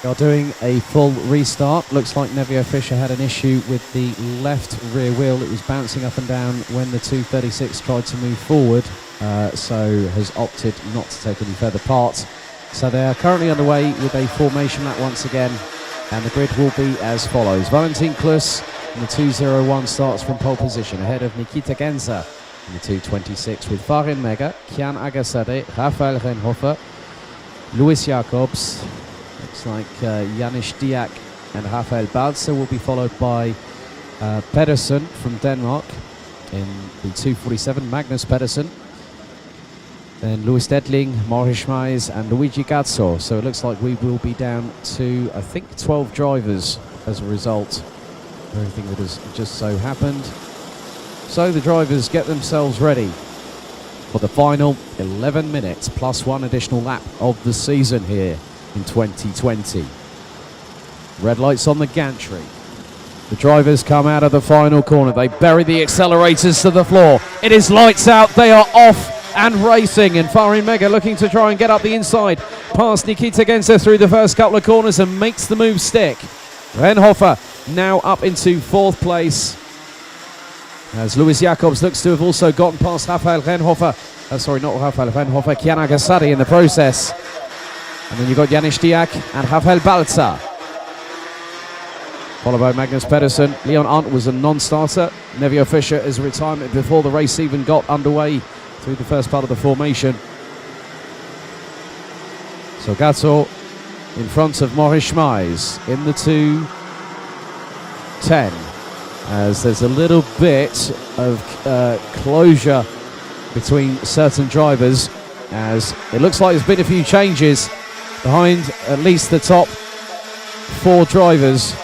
Are doing a full restart. Looks like Nevio Fischer had an issue with the left rear wheel. It was bouncing up and down when the 236 tried to move forward, so has opted not to take any further part. So they are currently underway with a formation lap once again, and the grid will be as follows. Valentin Klus in the 201 starts from pole position, ahead of Nikita Genza in the 226 with Farin Mega, Kian Agassade, Rafael Renhofer, Luis Jacobs. Looks like Janis Diak and Rafael Balzer will be followed by Pedersen from Denmark in the 247, Magnus Pedersen. Then Louis Dedling, Maurice Schmeis and Luigi Gazzo. So it looks like we will be down to, I think, 12 drivers as a result of everything that has just so happened. So the drivers get themselves ready for the final 11 minutes plus one additional lap of the season here in 2020. Red lights on the gantry. The drivers come out of the final corner. They bury the accelerators to the floor. It is lights out. They are off and racing. And Farin Mega looking to try and get up the inside past Nikita Genza through the first couple of corners and makes the move stick. Renhofer now up into fourth place, as Luis Jacobs looks to have also gotten past Rafael Renhofer. Sorry, not Rafael Renhofer, Kian Agassade in the process. And then you've got Janis Diak and Rafael Balzer, followed by Magnus Pedersen. Leon Arndt was a non-starter. Nevio Fischer is retirement before the race even got underway through the first part of the formation. So Gazzo in front of Maurice Schmeis in the 210, as there's a little bit of closure between certain drivers, as it looks like there's been a few changes behind at least the top four drivers,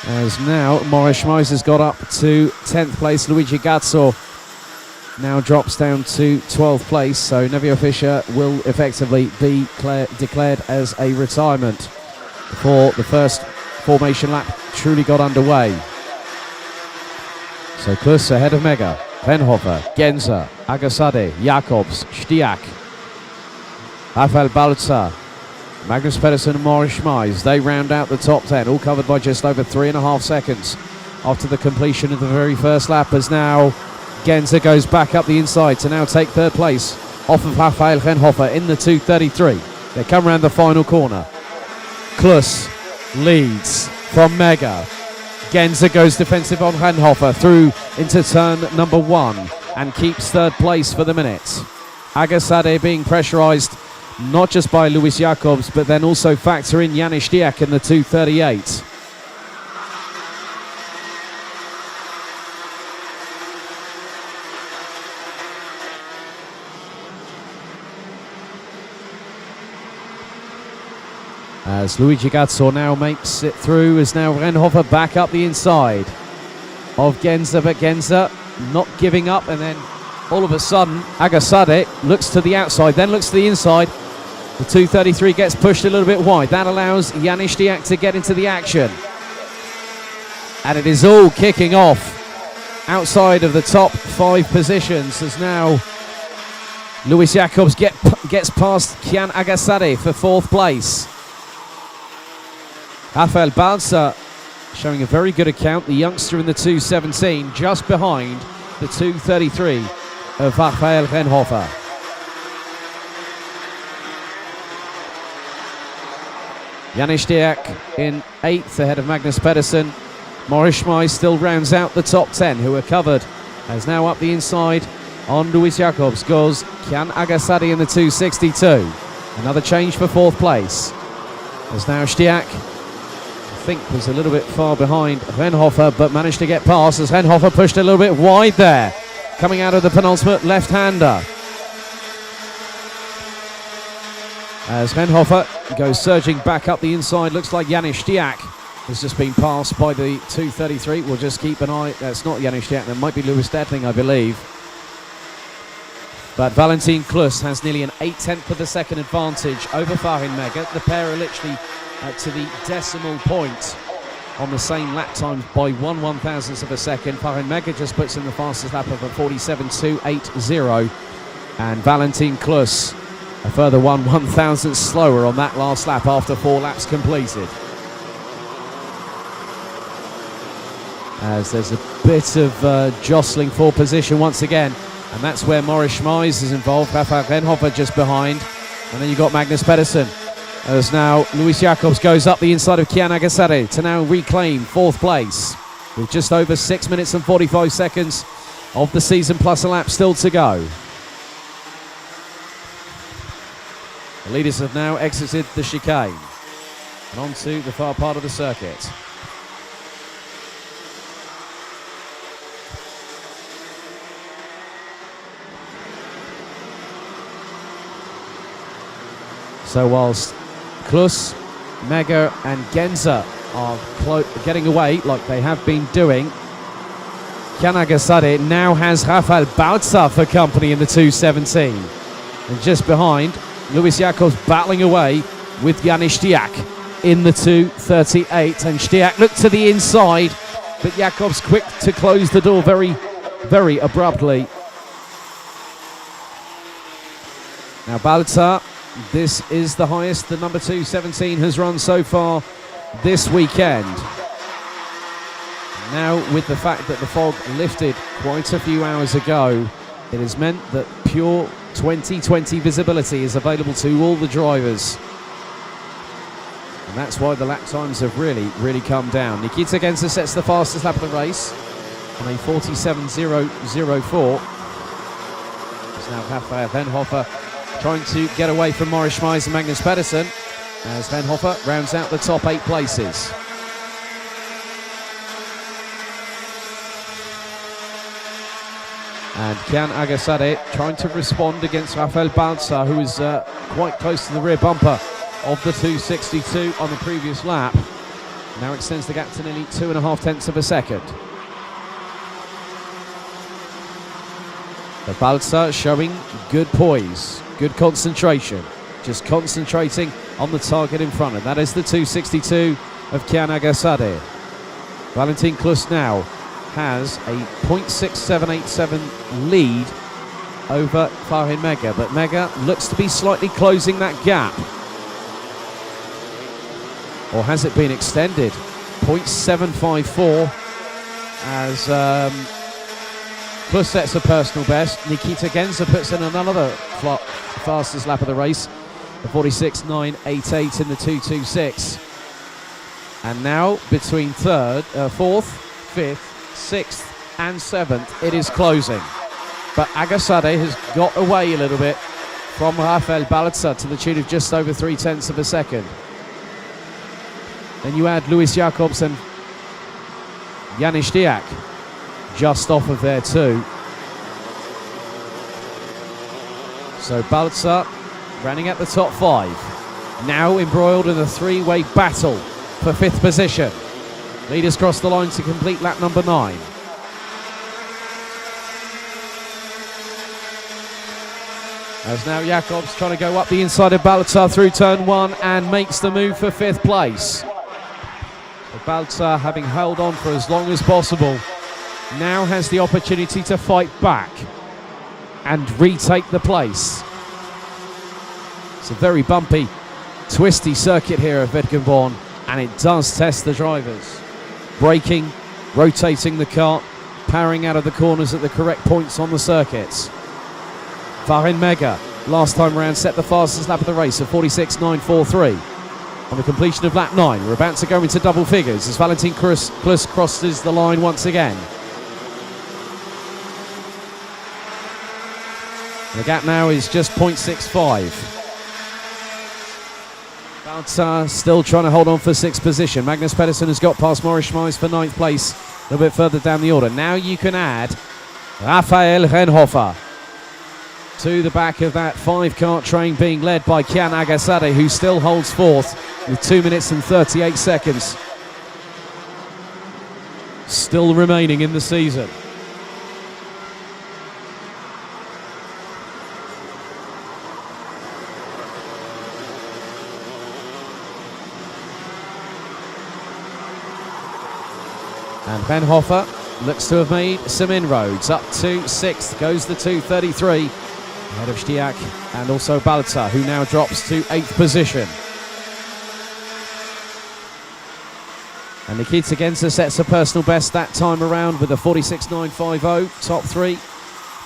as now Maurice Schmeis has got up to 10th place. Luigi Gazzo now drops down to 12th place, so Nevio Fischer will effectively be declared as a retirement before the first formation lap truly got underway. So Klus ahead of Mega, Renhofer, Genza, Agassade, Jacobs, Stiak, Rafael Balzer, Magnus Pedersen and Maurice Schmeis. They round out the top 10, all covered by just over 3.5 seconds after the completion of the very first lap, as now Genza goes back up the inside to now take third place off of Rafael Renhofer in the 233. They come around the final corner. Klus leads from Mega. Genza goes defensive on Renhofer through into turn number 1 and keeps third place for the minute. Agassade being pressurised not just by Luis Jacobs, but then also factor in Janis Diak in the 238. As Luigi Gazzo now makes it through, as now Renhofer back up the inside of Genza, but Genza not giving up, and then all of a sudden Agassade looks to the outside, then looks to the inside. The 233 gets pushed a little bit wide. That allows Janis Diak to get into the action. And it is all kicking off outside of the top 5 positions, as now Luis Jacobs gets past Kian Agassade for 4th place. Rafael Balzer showing a very good account, the youngster in the 217, just behind the 233 of Rafael Renhofer. Janis Diak in 8th ahead of Magnus Pedersen. Maurice Schmeis still rounds out the top 10 who are covered, as now up the inside on Luis Jacobs goes Kian Agassade in the 262. Another change for 4th place, as now Stiak I think was a little bit far behind Renhofer, but managed to get past, as Renhofer pushed a little bit wide there, coming out of the penultimate left-hander. As Renhofer goes surging back up the inside, looks like Janis Diak has just been passed by the 233. We'll just keep an eye. That's not Janis Diak, that might be Louis Dedling, I believe. But Valentin Klus has nearly an 0.8 of a second advantage over Farin Mega. The pair are literally to the decimal point on the same lap times by 1/1000th of a second. Farin Mega just puts in the fastest lap of a 47.280, and Valentin Klus A further 1/1000th slower on that last lap after 4 laps completed. As there's a bit of jostling for position once again, and that's where Maurice Schmeis is involved. Raphael Renhofer just behind, and then you've got Magnus Pedersen. As now Luis Jacobs goes up the inside of Kian Agasade to now reclaim 4th place with just over 6 minutes and 45 seconds of the season plus a lap still to go. The leaders have now exited the chicane and onto the far part of the circuit. So whilst Klus, Mega and Genza are getting away like they have been doing, Kian Agasade now has Rafael Balza for company in the 217. And just behind, Luis Jacobs battling away with Janis Stiak in the 238. And Stiak looked to the inside, but Jacobs quick to close the door very, very abruptly. Now Balza, this is the highest the number 217 has run so far this weekend. Now, with the fact that the fog lifted quite a few hours ago, it has meant that pure 2020 visibility is available to all the drivers. And that's why the lap times have really come down. Nikita Genza sets the fastest lap of the race on a 47.004. It's now Rafael Renhofer trying to get away from Maurice Schmeis and Magnus Pedersen as Renhofer rounds out the top 8 places. And Kian Agasade trying to respond against Rafael Balza, who is quite close to the rear bumper of the 262 on the previous lap. Now extends the gap to nearly 2.5 of a second. The Balza showing good poise, good concentration, just concentrating on the target in front, and that is the 262 of Kian Agasade. Valentin Klus now has a 0.6787 lead over Farin Mega, but Mega looks to be slightly closing that gap. Or has it been extended? 0.754 as Klus sets a personal best. Nikita Genza puts in another fastest lap of the race, the 46.988 in the 226. And now between 4th, 5th, 6th and 7th, it is closing. But Agasade has got away a little bit from Rafael Balza to the tune of just over 0.3 of a second. Then you add Luis Jacobs and Janis Stiak just off of there too. So Balza running at the top 5, now embroiled in a 3-way battle for 5th position. Leaders cross the line to complete lap number 9. As now Jacobs trying to go up the inside of Balza through turn 1 and makes the move for 5th place. So Balza, having held on for as long as possible, now has the opportunity to fight back and retake the place. It's a very bumpy, twisty circuit here at Wittgenborn, and it does test the drivers. Braking, rotating the kart, powering out of the corners at the correct points on the circuits. Farin Mega, last time around, set the fastest lap of the race of 46.943. On the completion of lap 9, we're about to go into double figures as Valentin Klus crosses the line once again. The gap now is just 0.65. Balza still trying to hold on for 6th position. Magnus Pedersen has got past Maurice Schmeis for 9th place a little bit further down the order. Now you can add Rafael Renhofer to the back of that 5-kart train being led by Kian Agasade, who still holds 4th with 2 minutes and 38 seconds still remaining in the season. And Renhofer looks to have made some inroads. Up to 6th goes the 233 ahead of Stiak, and also Balta, who now drops to 8th position. And Nikita Genza sets a personal best that time around with a 46.950, top 3.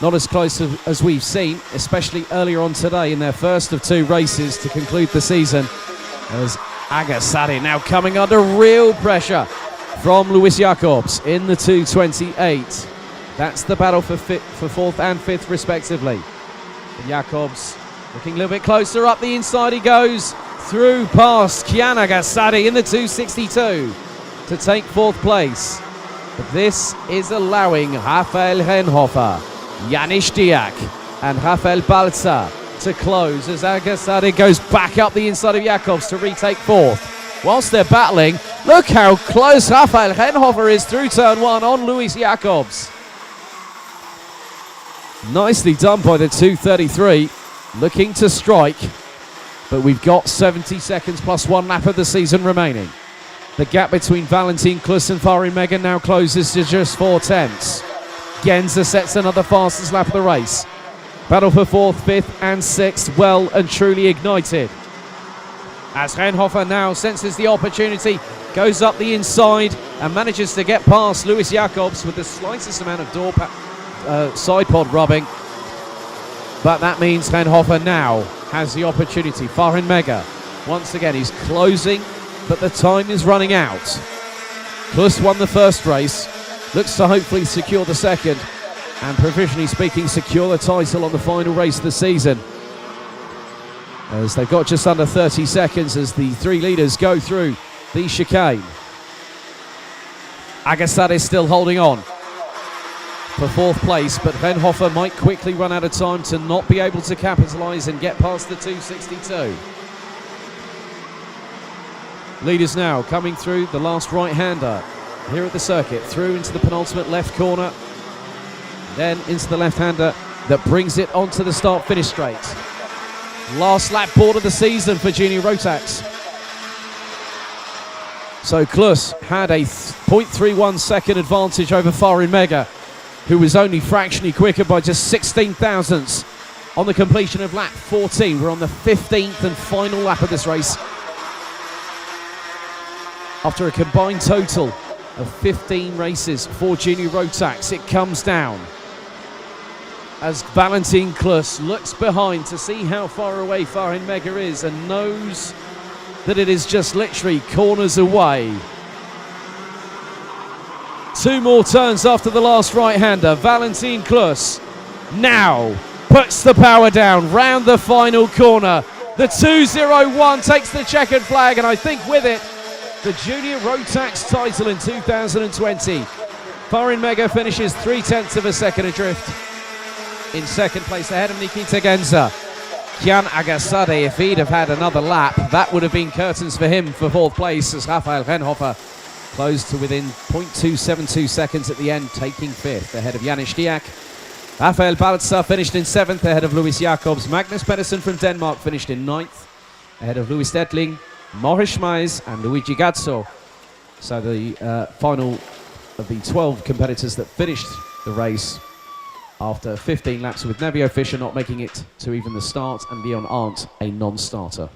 Not as close as we've seen, especially earlier on today in their first of 2 races to conclude the season. As Agassadi now coming under real pressure from Lewis Jacobs in the 2:28. That's the battle for 4th and 5th respectively. And Jacobs looking a little bit closer, up the inside he goes, through past Kian Agassadi in the 2:62 to take 4th place. But this is allowing Rafael Renhofer, Janis Stiak and Rafael Balta to close as Agassadi goes back up the inside of Jacobs to retake 4th. Whilst they're battling, look how close Rafael Renhofer is through turn 1 on Luis Jacobs. Nicely done by the 2:33, looking to strike, but we've got 70 seconds plus 1 lap of the season remaining. The gap between Valentin Klus and Farin Mega now closes to just 4/10. Genza sets another fastest lap of the race. Battle for 4th, 5th and 6th well and truly ignited. As Renhofer now senses the opportunity, goes up the inside and manages to get past Luis Jacobs with the slightest amount of side pod rubbing. But that means Renhofer now has the opportunity. Farin Mega, once again, he's closing, but the time is running out. Klus won the first race, looks to hopefully secure the second, and provisionally speaking, secure the title on the final race of the season. As they've got just under 30 seconds as the 3 leaders go through the chicane. Agassadi is still holding on for 4th place, but Renhofer might quickly run out of time to not be able to capitalise and get past the 2:62. Leaders now coming through the last right-hander here at the circuit, through into the penultimate left corner, then into the left-hander that brings it onto the start-finish straight. Last lap board of the season for Junior Rotax. So Klus had a 0.31 second advantage over Farin Mega, who was only fractionally quicker by just 16 thousandths on the completion of lap 14. We're on the 15th and final lap of this race. After a combined total of 15 races for Junior Rotax, it comes down as Valentin Klus looks behind to see how far away Farin Mega is and knows that it is just literally corners away. 2 more turns after the last right-hander. Valentin Klus now puts the power down round the final corner. The 2:01 takes the checkered flag, and I think with it, the Junior Rotax title in 2020. Farin Mega finishes 0.3 of a second adrift in second place ahead of Nikita Genza. Kian Agassadi, if he'd have had another lap, that would have been curtains for him for 4th place, as Rafael Renhofer closed to within 0.272 seconds at the end, taking 5th ahead of Janis Stiak. Rafael Balta finished in 7th ahead of Luis Jacobs. Magnus Pedersen from Denmark finished in 9th ahead of Louis Stedtling, Morris Schmeis and Luigi Gazzo. So the final of the 12 competitors that finished the race after 15 laps, with Nevio Fischer not making it to even the start and Leon Arndt a non-starter.